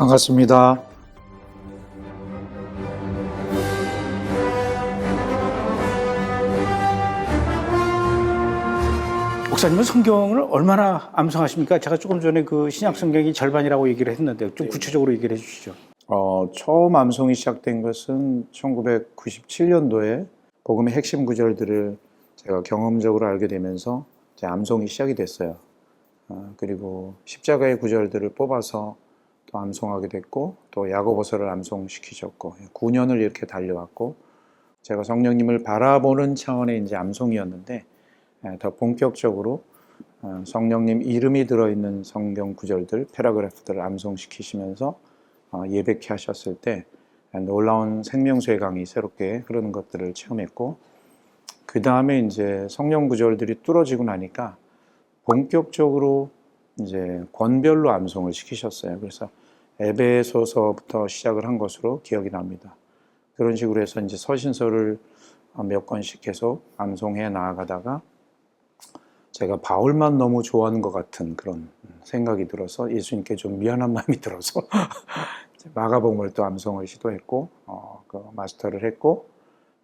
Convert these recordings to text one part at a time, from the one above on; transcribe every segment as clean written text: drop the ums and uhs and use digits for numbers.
반갑습니다. 목사님은 성경을 얼마나 암송하십니까? 제가 조금 전에 그 신약 성경이 절반이라고 얘기를 했는데 좀 구체적으로 얘기를 해주시죠. 처음 암송이 시작된 것은 1997년도에 복음의 핵심 구절들을 제가 경험적으로 알게 되면서 제 암송이 시작이 됐어요. 그리고 십자가의 구절들을 뽑아서 또 암송하게 됐고, 또 야고보서를 암송시키셨고, 9년을 이렇게 달려왔고, 제가 성령님을 바라보는 차원의 이제 암송이었는데, 더 본격적으로 성령님 이름이 들어있는 성경 구절들, 패러그래프들을 암송시키시면서 예배케 하셨을 때 놀라운 생명수의 강이 새롭게 흐르는 것들을 체험했고, 그 다음에 이제 성령 구절들이 뚫어지고 나니까 본격적으로 이제 권별로 암송을 시키셨어요. 그래서 에베소서부터 시작을 한 것으로 기억이 납니다. 그런 식으로 해서 이제 서신서를 몇 권씩 계속 암송해 나아가다가 제가 바울만 너무 좋아하는 것 같은 그런 생각이 들어서 예수님께 좀 미안한 마음이 들어서 마가복음을 또 암송을 시도했고, 그 마스터를 했고,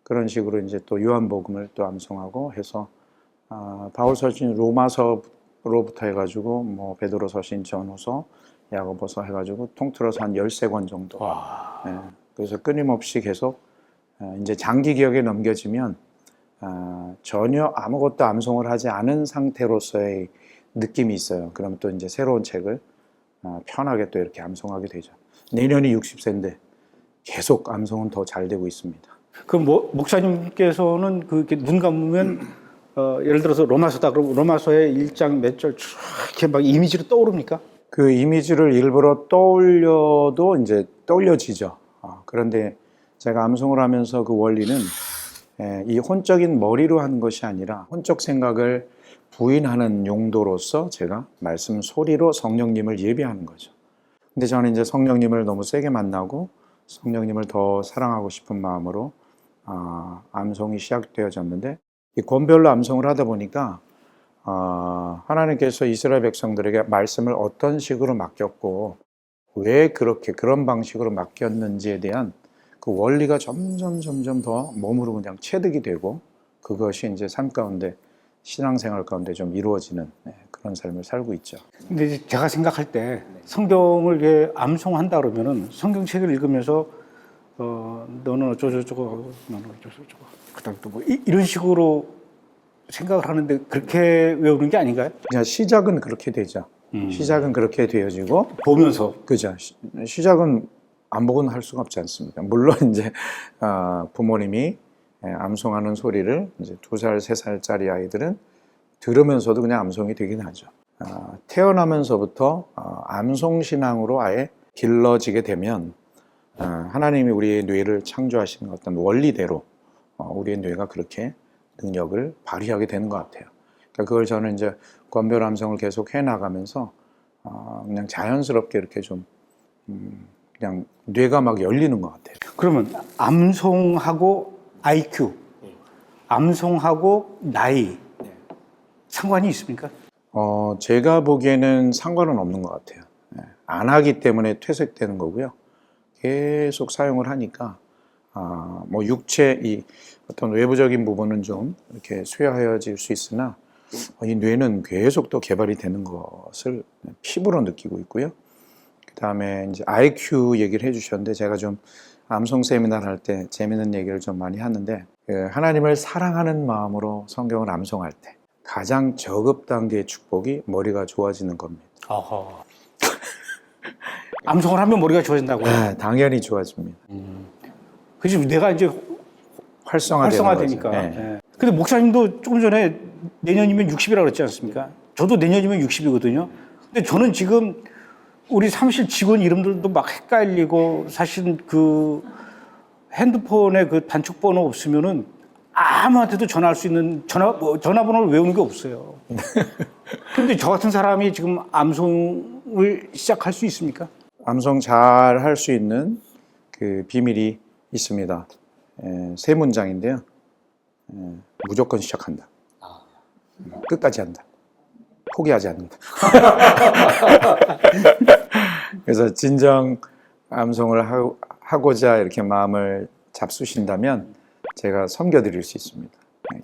그런 식으로 이제 또 요한복음을 또 암송하고 해서 바울 서신 로마서로부터 해가지고 뭐 베드로 서신 전후서 야고보서 해가지고 통틀어서 한 13권 정도. 네, 그래서 끊임없이 계속 이제 장기 기억에 넘겨지면 전혀 아무것도 암송을 하지 않은 상태로서의 느낌이 있어요. 그럼 또 이제 새로운 책을 편하게 또 이렇게 암송하게 되죠. 내년이 60세인데 계속 암송은 더 잘 되고 있습니다. 그럼 목사님께서는 그렇게 눈 감으면 예를 들어서 로마서다 그럼 로마서의 1장 몇 절 이렇게 막 이미지로 떠오릅니까? 그 이미지를 일부러 떠올려도 이제 떠올려지죠. 그런데 제가 암송을 하면서 그 원리는 이 혼적인 머리로 하는 것이 아니라 혼적 생각을 부인하는 용도로서 제가 말씀 소리로 성령님을 예배하는 거죠. 근데 저는 이제 성령님을 너무 세게 만나고 성령님을 더 사랑하고 싶은 마음으로 암송이 시작되어졌는데, 이 권별로 암송을 하다 보니까 하나님께서 이스라엘 백성들에게 말씀을 어떤 식으로 맡겼고 왜 그렇게 그런 방식으로 맡겼는지에 대한 그 원리가 점점 더 몸으로 그냥 체득이 되고, 그것이 이제 삶 가운데 신앙생활 가운데 좀 이루어지는 그런 삶을 살고 있죠. 근데 이제 제가 생각할 때 성경을 이렇게 암송한다 그러면은 성경책을 읽으면서 너는 어쩌고저쩌고 하고 너는 어쩌고저쩌고 그다음 또 뭐 이런 식으로 생각을 하는데 그렇게 외우는 게 아닌가요? 그냥 시작은 그렇게 되죠. 시작은 그렇게 되어지고 보면서. 그죠. 시작은 안 보고는 할 수가 없지 않습니까? 물론 이제 부모님이 암송하는 소리를 이제 2살, 3살짜리 아이들은 들으면서도 그냥 암송이 되긴 하죠. 태어나면서부터 암송신앙으로 아예 길러지게 되면 하나님이 우리의 뇌를 창조하시는 어떤 원리대로 우리의 뇌가 그렇게 능력을 발휘하게 되는 것 같아요. 그러니까 그걸 저는 이제 권별 암송을 계속 해나가면서 그냥 자연스럽게 이렇게 좀 그냥 뇌가 막 열리는 것 같아요. 그러면 암송하고 IQ, 암송하고 나이 상관이 있습니까? 제가 보기에는 상관은 없는 것 같아요. 안 하기 때문에 퇴색되는 거고요. 계속 사용을 하니까 뭐 육체 이 어떤 외부적인 부분은 좀 이렇게 쇠하여질 수 있으나 이 뇌는 계속 또 개발이 되는 것을 피부로 느끼고 있고요. 그 다음에 이제 IQ 얘기를 해주셨는데, 제가 좀 암송 세미나를 할 때 재미있는 얘기를 좀 많이 하는데, 하나님을 사랑하는 마음으로 성경을 암송할 때 가장 저급 단계의 축복이 머리가 좋아지는 겁니다. 어허. 암송을 하면 머리가 좋아진다고요? 네, 당연히 좋아집니다. 그지 내가 이제 활성화되니까. 네. 네. 근데 목사님도 조금 전에 내년이면 60이라고 그랬지 않습니까? 저도 내년이면 60이거든요. 근데 저는 지금 우리 사무실 직원 이름들도 막 헷갈리고, 사실 그 핸드폰에 그 단축번호 없으면은 아무한테도 전화할 수 있는 전화번호를 외우는 게 없어요. 근데 저 같은 사람이 지금 암송을 시작할 수 있습니까? 암송 잘 할 수 있는 그 비밀이 있습니다. 3문장인데요. 무조건 시작한다. 끝까지 한다. 포기하지 않는다. 그래서 진정 암송을 하고자 이렇게 마음을 잡수신다면 제가 섬겨드릴 수 있습니다.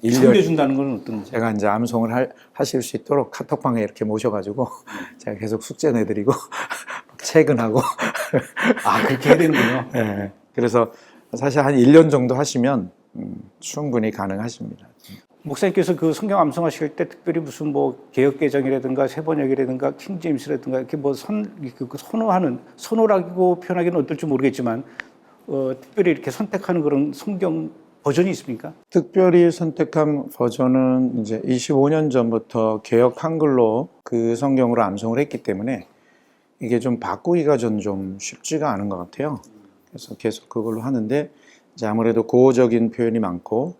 섬겨준다는 건 어떤 거죠? 제가 이제 암송을 하실 수 있도록 카톡방에 이렇게 모셔가지고 제가 계속 숙제 내드리고 퇴근하고 그렇게 해야 되는군요. 네. 그래서 사실 한 1년 정도 하시면 충분히 가능하십니다. 목사님께서 그 성경 암송하실 때 특별히 무슨 뭐 개역개정이라든가 세번역이라든가 킹제임스라든가 이렇게 뭐 선호라고 표현하기는 어떨지 모르겠지만 특별히 이렇게 선택하는 그런 성경 버전이 있습니까? 특별히 선택한 버전은 이제 25년 전부터 개역 한글로 그 성경으로 암송을 했기 때문에 이게 좀 바꾸기가 좀 쉽지가 않은 것 같아요. 그래서 계속 그걸로 하는데 이제 아무래도 고어적인 표현이 많고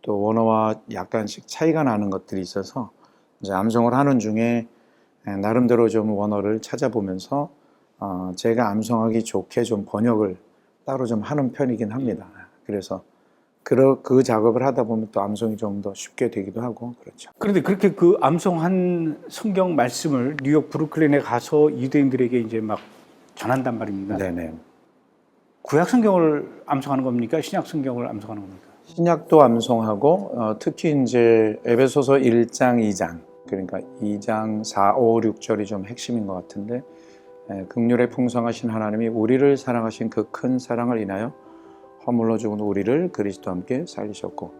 또 원어와 약간씩 차이가 나는 것들이 있어서 이제 암송을 하는 중에 나름대로 좀 원어를 찾아보면서 제가 암송하기 좋게 좀 번역을 따로 좀 하는 편이긴 합니다. 그래서 그 작업을 하다 보면 또 암송이 좀 더 쉽게 되기도 하고 그렇죠. 그런데 그렇게 그 암송한 성경 말씀을 뉴욕 브루클린에 가서 유대인들에게 이제 막 전한단 말입니다. 네네. 구약 성경을 암송하는 겁니까? 신약 성경을 암송하는 겁니까? 신약도 암송하고 특히 이제 에베소서 1장, 2장 그러니까 2장 4, 5, 6절이 좀 핵심인 것 같은데 긍휼에 풍성하신 하나님이 우리를 사랑하신 그 큰 사랑을 인하여 허물러 죽은 우리를 그리스도와 함께 살리셨고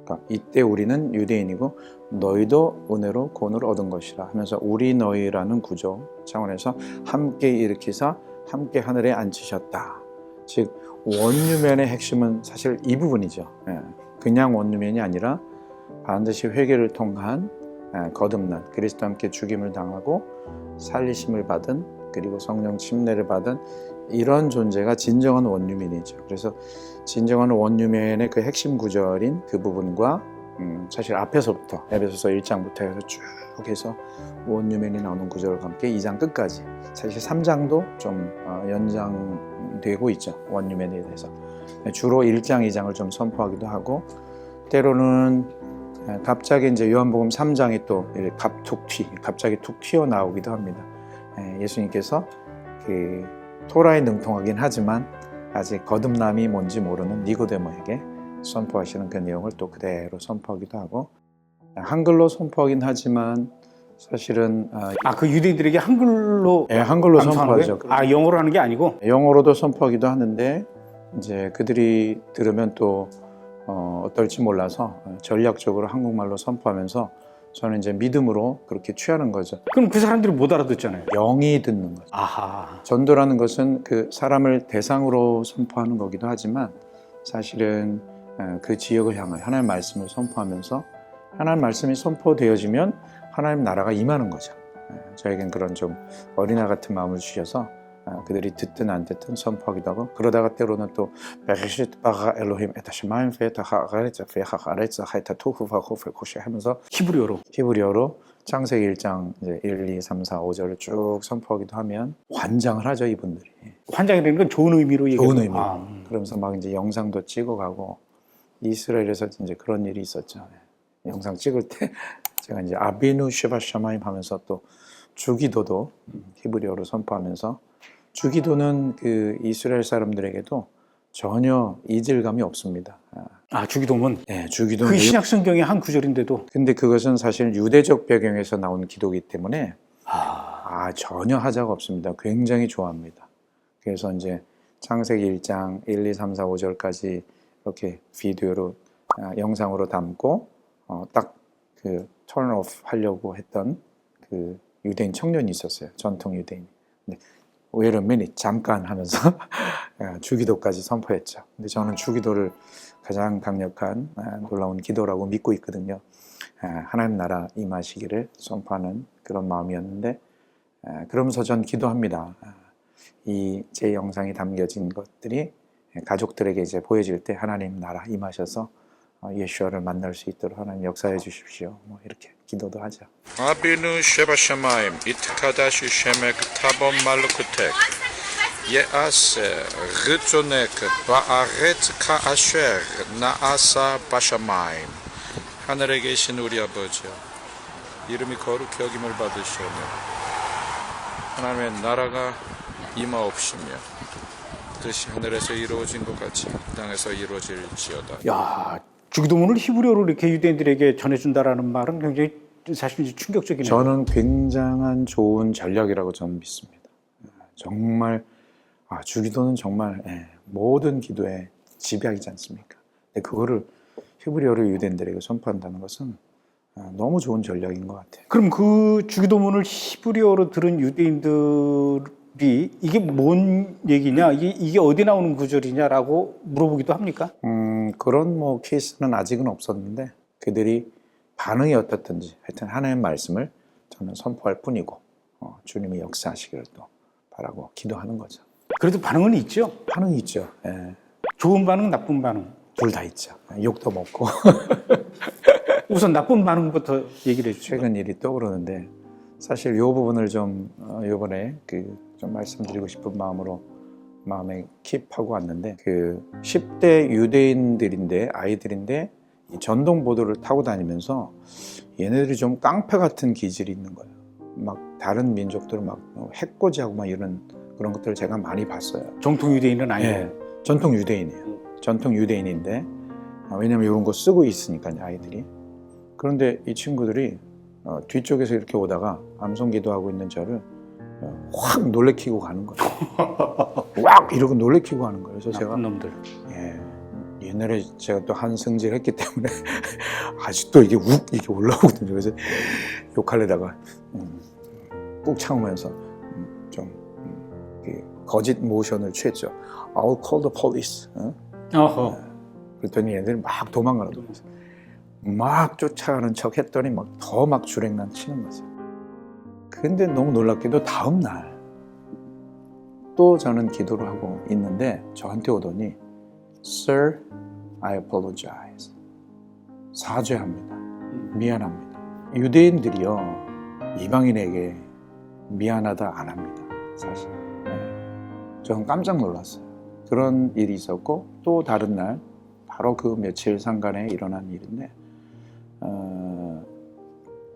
그러니까 이때 우리는 유대인이고 너희도 은혜로 구원을 얻은 것이라 하면서 우리 너희라는 구조 차원에서 함께 일으키사 함께 하늘에 앉히셨다. 즉 원유면의 핵심은 사실 이 부분이죠. 그냥 원유면이 아니라 반드시 회개를 통한 거듭난 그리스도와 함께 죽임을 당하고 살리심을 받은 그리고 성령 침례를 받은 이런 존재가 진정한 원유면이죠. 그래서 진정한 원유면의 그 핵심 구절인 그 부분과 사실 앞에서부터 에베소서 1장부터 해서 쭉 해서 원유면이 나오는 구절과 함께 2장 끝까지 사실 3장도 좀 연장되고 있죠. 원유면에 대해서 주로 1장, 2장을 좀 선포하기도 하고 때로는 갑자기 이제 요한복음 3장에 또 갑자기 툭 튀어나오기도 합니다. 예수님께서 그 토라에 능통하긴 하지만 아직 거듭남이 뭔지 모르는 니고데모에게 선포하시는 그 내용을 또 그대로 선포하기도 하고 한글로 선포하긴 하지만 사실은 그 유대인들에게 한글로 한글로 선포하죠. 영어로 하는 게 아니고 영어로도 선포하기도 하는데 이제 그들이 들으면 또 어떨지 몰라서 전략적으로 한국말로 선포하면서 저는 이제 믿음으로 그렇게 취하는 거죠. 그럼 그 사람들이 못 알아듣잖아요. 영이 듣는 거죠. 아하. 전도라는 것은 그 사람을 대상으로 선포하는 거기도 하지만 사실은 그 지역을 향해 하나님의 말씀을 선포하면서 하나님의 말씀이 선포되어지면 하나님 나라가 임하는 거죠. 저에겐 그런 좀 어린아 같은 마음을 주셔서 그들이 듣든 안 듣든 선포하기도 하고 그러다가 때로는 또 하면서 히브리어로 창세기 1장 이제 1, 2, 3, 4, 5절을 쭉 선포하기도 하면 환장을 하죠 이분들이. 환장이라는 건 좋은 의미로 얘기해요. 좋은 의미로. 그러면서 막 이제 영상도 찍어가고 이스라엘에서 이제 그런 일이 있었죠. 영상 찍을 때 제가 이제 아비누 쉐바샤마임 하면서 또 주기도도 히브리어로 선포하면서 주기도는 그 이스라엘 사람들에게도 전혀 이질감이 없습니다. 주기도문? 네, 주기도는 그 신약 성경의 한 구절인데도. 근데 그것은 사실 유대적 배경에서 나온 기도이기 때문에 전혀 하자가 없습니다. 굉장히 좋아합니다. 그래서 이제 창세기 1장 1, 2, 3, 4, 5절까지 이렇게 비디오로 영상으로 담고 딱 그 turn off 하려고 했던 그 유대인 청년이 있었어요. 전통 유대인. 근데 wait a minute, 잠깐 하면서 주기도까지 선포했죠. 근데 저는 주기도를 가장 강력한 놀라운 기도라고 믿고 있거든요. 하나님 나라 임하시기를 선포하는 그런 마음이었는데 그러면서 전 기도합니다. 이 제 영상이 담겨진 것들이 가족들에게 이제 보여질 때 하나님 나라 임하셔서 예수와를 만날 수 있도록 하나님 역사해 주십시오. 뭐 이렇게 기도도 하죠. 아비누 쉐바샤마임 이트카다시 쉐메크 타본 말루크텍 예아세 르조네크 바아레트 카아쉐 나아사 바샤마임 하늘에 계신 우리 아버지여 이름이 거룩히 여김을 받으시오며 하나님의 나라가 임하옵시며 뜻이 하늘에서 이루어진 것 같이 땅에서 이루어질지어다. 야, 주기도문을 히브리어로 이렇게 유대인들에게 전해준다라는 말은 굉장히 사실 이제 충격적이네요. 저는 굉장한 좋은 전략이라고 저는 믿습니다. 정말 주기도는 정말 모든 기도의 집약이지 않습니까? 근데 그거를 히브리어로 유대인들에게 선포한다는 것은 너무 좋은 전략인 것 같아요. 그럼 그 주기도문을 히브리어로 들은 유대인들이 이게 뭔 얘기냐, 이게 어디 나오는 구절이냐라고 물어보기도 합니까? 그런 뭐 케이스는 아직은 없었는데 그들이 반응이 어떻든지 하여튼 하나님의 말씀을 저는 선포할 뿐이고 주님이 역사하시기를 또 바라고 기도하는 거죠. 그래도 반응은 있죠? 반응이 있죠. 예. 좋은 반응, 나쁜 반응. 둘 다 있죠. 욕도 먹고. 우선 나쁜 반응부터 얘기를 해주죠. 최근 일이 떠오르는데 사실 이 부분을 좀 이번에 좀 말씀드리고 싶은 마음에 킵하고 왔는데 10대 유대인들인데 아이들인데 이 전동 보드를 타고 다니면서 얘네들이 좀 깡패 같은 기질이 있는 거예요. 막 다른 민족들을 막 해코지하고 막 이런 그런 것들을 제가 많이 봤어요. 정통 유대인은 아니에요. 예, 전통 유대인이에요. 전통 유대인인데 왜냐면 이런 거 쓰고 있으니까 아이들이. 그런데 이 친구들이 뒤쪽에서 이렇게 오다가 암송 기도하고 있는 저를 확 놀래키고 가는 거예요. 왁 이러고 놀래키고 가는 거예요. 그래서 제가 나쁜 놈들. 옛날에 제가 또 한승질 했기 때문에 아직도 이게 이게 올라오거든요. 그래서 욕하려다가 꾹 참으면서 좀 거짓 모션을 취했죠. I'll call the police. 어허. 그랬더니 얘들이 막 도망가는 거예요. 막 쫓아가는 척 했더니 더 막 주랭랑 치는 거죠. 근데 너무 놀랍게도 다음 날 또 저는 기도를 하고 있는데 저한테 오더니 Sir, I apologize. 사죄합니다. 미안합니다. 유대인들이요 이방인에게 미안하다 안 합니다. 사실 저는 깜짝 놀랐어요. 그런 일이 있었고 또 다른 날 바로 그 며칠 상간에 일어난 일인데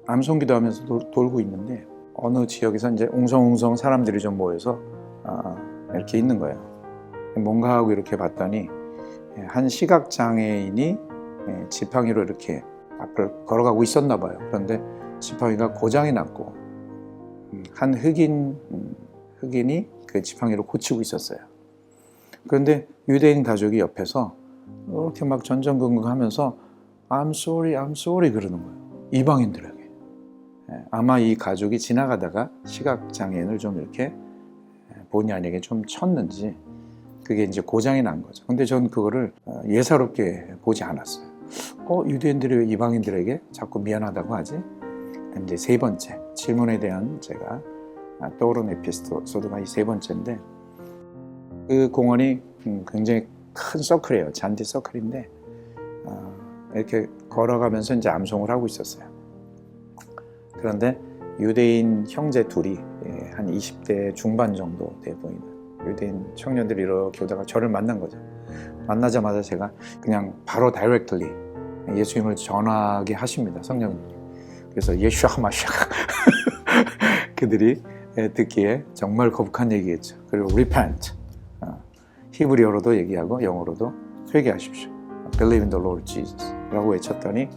암송기도 하면서 돌고 있는데 어느 지역에서 이제 웅성웅성 사람들이 좀 모여서 이렇게 있는 거예요. 뭔가 하고 이렇게 봤더니 한 시각장애인이 지팡이로 이렇게 앞을 걸어가고 있었나 봐요. 그런데 지팡이가 고장이 났고 한 흑인이 그 지팡이로 고치고 있었어요. 그런데 유대인 가족이 옆에서 이렇게 막 전전긍긍하면서 I'm sorry 그러는 거예요. 이방인들에게. 아마 이 가족이 지나가다가 시각장애인을 좀 이렇게 본의 아니게 좀 쳤는지 그게 이제 고장이 난 거죠. 근데 전 그거를 예사롭게 보지 않았어요. 유대인들이 왜 이방인들에게 자꾸 미안하다고 하지? 이제 세 번째 질문에 대한 제가 떠오른 에피소드가 이 세 번째인데 그 공원이 굉장히 큰 서클이에요. 잔디 서클인데 이렇게 걸어가면서 이제 암송을 하고 있었어요. 그런데 유대인 형제 둘이 한 20대 중반 정도 돼 보이는 유대인 청년들이 이렇게 오다가 저를 만난 거죠. 만나자마자 제가 그냥 바로 다이렉트리 예수님을 전하게 하십니다. 성령님이. 그래서 예슈아 하마샤 그들이 듣기에 정말 거북한 얘기겠죠. 그리고 repent 히브리어로도 얘기하고 영어로도 회개하십시오. Believe in the Lord Jesus 라고 외쳤더니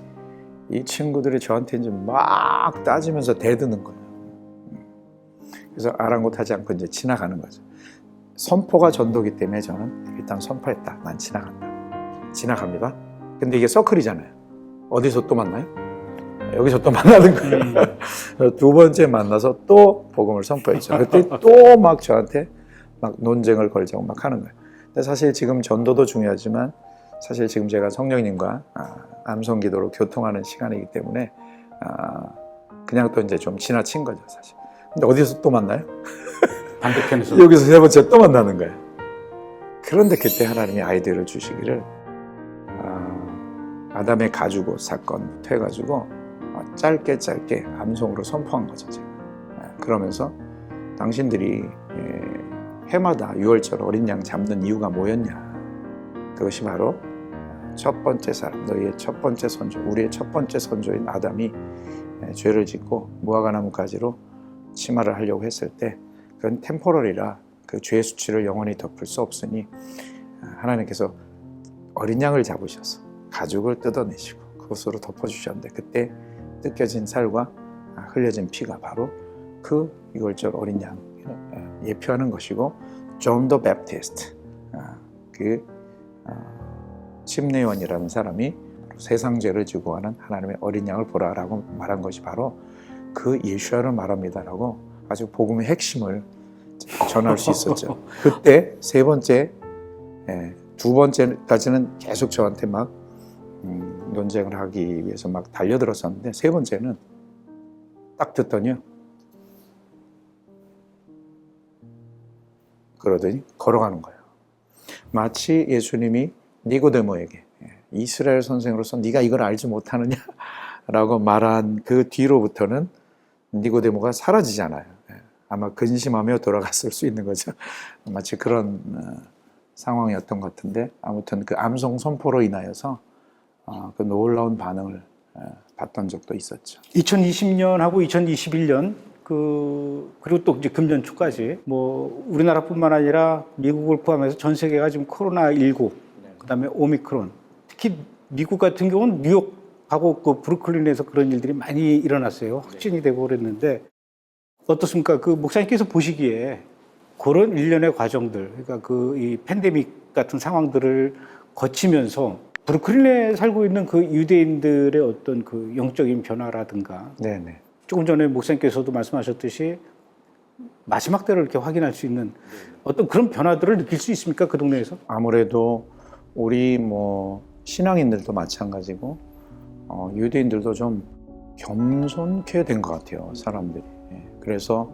이 친구들이 저한테 이제 막 따지면서 대드는 거예요. 그래서 아랑곳하지 않고 이제 지나가는 거죠. 선포가 전도기 때문에 저는 일단 선포했다. 난 지나갑니다. 근데 이게 서클이잖아요. 어디서 또 만나요? 여기서 또 만나는 거예요. 두 번째 만나서 또 복음을 선포했죠. 그때 또 막 저한테 막 논쟁을 걸자고 막 하는 거예요. 근데 사실 지금 전도도 중요하지만 사실 지금 제가 성령님과 암송 기도로 교통하는 시간이기 때문에 그냥 또 이제 좀 지나친 거죠, 사실. 근데 어디서 또 만나요? 반대편에서. 여기서 세 번째 또 만나는 거예요. 그런데 그때 하나님이 아이디어를 주시기를 아담의 가죽옷 사건부터 해가지고 짧게 암송으로 선포한 거죠, 제가. 그러면서 당신들이 해마다 6월절 어린 양 잡는 이유가 뭐였냐? 그것이 바로 첫 번째 사람, 너희의 첫 번째 선조, 우리의 첫 번째 선조인 아담이 죄를 짓고 무화과나무 가지로 치마를 하려고 했을 때 그건 템포럴이라 그 죄의 수치를 영원히 덮을 수 없으니 하나님께서 어린 양을 잡으셔서 가죽을 뜯어내시고 그것으로 덮어주셨는데 그때 뜯겨진 살과 흘려진 피가 바로 그 유월절 어린 양 예표하는 것이고 존 더 베프티스트 그 심내원이라는 사람이 세상 죄를 지고 가는 하나님의 어린 양을 보라라고 말한 것이 바로 그 예수야를 말합니다라고 아주 복음의 핵심을 전할 수 있었죠. 그때 세 번째, 두 번째까지는 계속 저한테 막 논쟁을 하기 위해서 막 달려들었었는데 세 번째는 딱 듣더니요. 그러더니 걸어가는 거예요. 마치 예수님이 니고데모에게 이스라엘 선생으로서 네가 이걸 알지 못하느냐라고 말한 그 뒤로부터는 니고데모가 사라지잖아요. 아마 근심하며 돌아갔을 수 있는 거죠. 마치 그런 상황이었던 것 같은데 아무튼 그 암송 선포로 인하여서 그 놀라운 반응을 봤던 적도 있었죠. 2020년하고 2021년 그리고 또 이제 금년 초까지 뭐 우리나라뿐만 아니라 미국을 포함해서 전 세계가 지금 코로나19 그다음에 오미크론 특히 미국 같은 경우는 뉴욕하고 그 브루클린에서 그런 일들이 많이 일어났어요. 확진이 되고 그랬는데 어떻습니까? 그 목사님께서 보시기에 그런 일련의 과정들, 그러니까 그 이 팬데믹 같은 상황들을 거치면서 브루클린에 살고 있는 그 유대인들의 어떤 그 영적인 변화라든가, 네네. 조금 전에 목사님께서도 말씀하셨듯이 마지막 때를 이렇게 확인할 수 있는 어떤 그런 변화들을 느낄 수 있습니까? 그 동네에서? 아무래도 우리 뭐 신앙인들도 마찬가지고 유대인들도 좀 겸손케 된 것 같아요, 사람들이. 그래서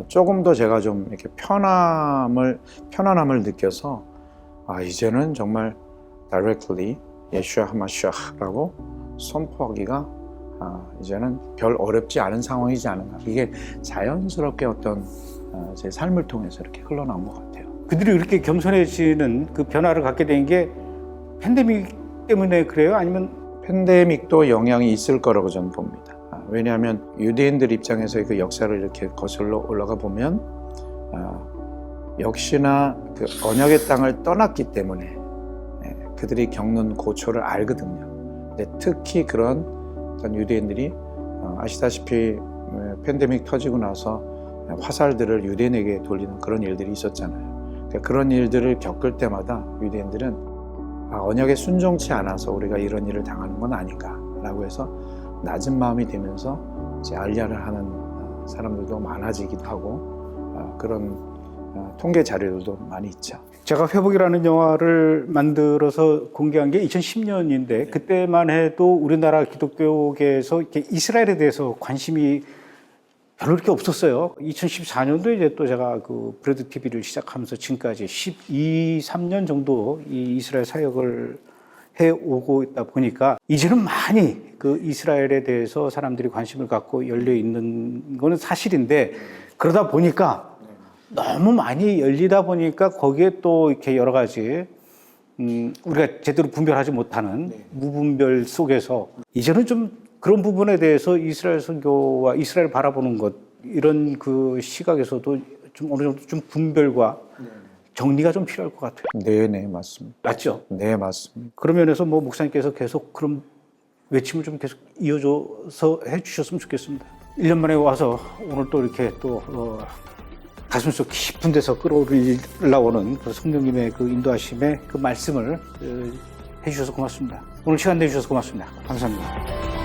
조금 더 제가 좀 이렇게 편안함을 느껴서 이제는 정말 directly 예슈아 하마시아라고 선포하기가 이제는 별 어렵지 않은 상황이지 않은가. 이게 자연스럽게 어떤 제 삶을 통해서 이렇게 흘러나온 것 같아요. 그들이 이렇게 겸손해지는 그 변화를 갖게 된 게 팬데믹 때문에 그래요? 아니면 팬데믹도 영향이 있을 거라고 저는 봅니다. 왜냐하면 유대인들 입장에서의 그 역사를 이렇게 거슬러 올라가 보면 역시나 그 언약의 땅을 떠났기 때문에 그들이 겪는 고초를 알거든요. 근데 특히 그런 어떤 유대인들이 아시다시피 팬데믹 터지고 나서 화살들을 유대인에게 돌리는 그런 일들이 있었잖아요. 그러니까 그런 일들을 겪을 때마다 유대인들은 언약에 순종치 않아서 우리가 이런 일을 당하는 건 아닌가라고 해서 낮은 마음이 되면서 이제 알리아를 하는 사람들도 많아지기도 하고 그런 통계 자료들도 많이 있죠. 제가 회복이라는 영화를 만들어서 공개한 게 2010년인데 그때만 해도 우리나라 기독교계에서 이렇게 이스라엘에 대해서 관심이 별로 이렇게 없었어요. 2014년도에 이제 또 제가 그 브레드 TV를 시작하면서 지금까지 3년 정도 이 이스라엘 사역을 해오고 있다 보니까 이제는 많이 그 이스라엘에 대해서 사람들이 관심을 갖고 열려 있는 거는 사실인데 그러다 보니까 너무 많이 열리다 보니까 거기에 또 이렇게 여러 가지 우리가 제대로 분별하지 못하는 무분별 속에서 이제는 좀 그런 부분에 대해서 이스라엘 선교와 이스라엘 바라보는 것 이런 그 시각에서도 좀 어느 정도 좀 분별과 정리가 좀 필요할 것 같아요. 네, 맞습니다. 맞죠? 네, 맞습니다. 그런 면에서 뭐 목사님께서 계속 그런 외침을 좀 계속 이어줘서 해주셨으면 좋겠습니다. 1년 만에 와서 오늘 또 이렇게 또 가슴속 깊은 데서 끌어올라오는 그 성령님의 그 인도하심의 그 말씀을 해주셔서 고맙습니다. 오늘 시간 내주셔서 고맙습니다. 감사합니다.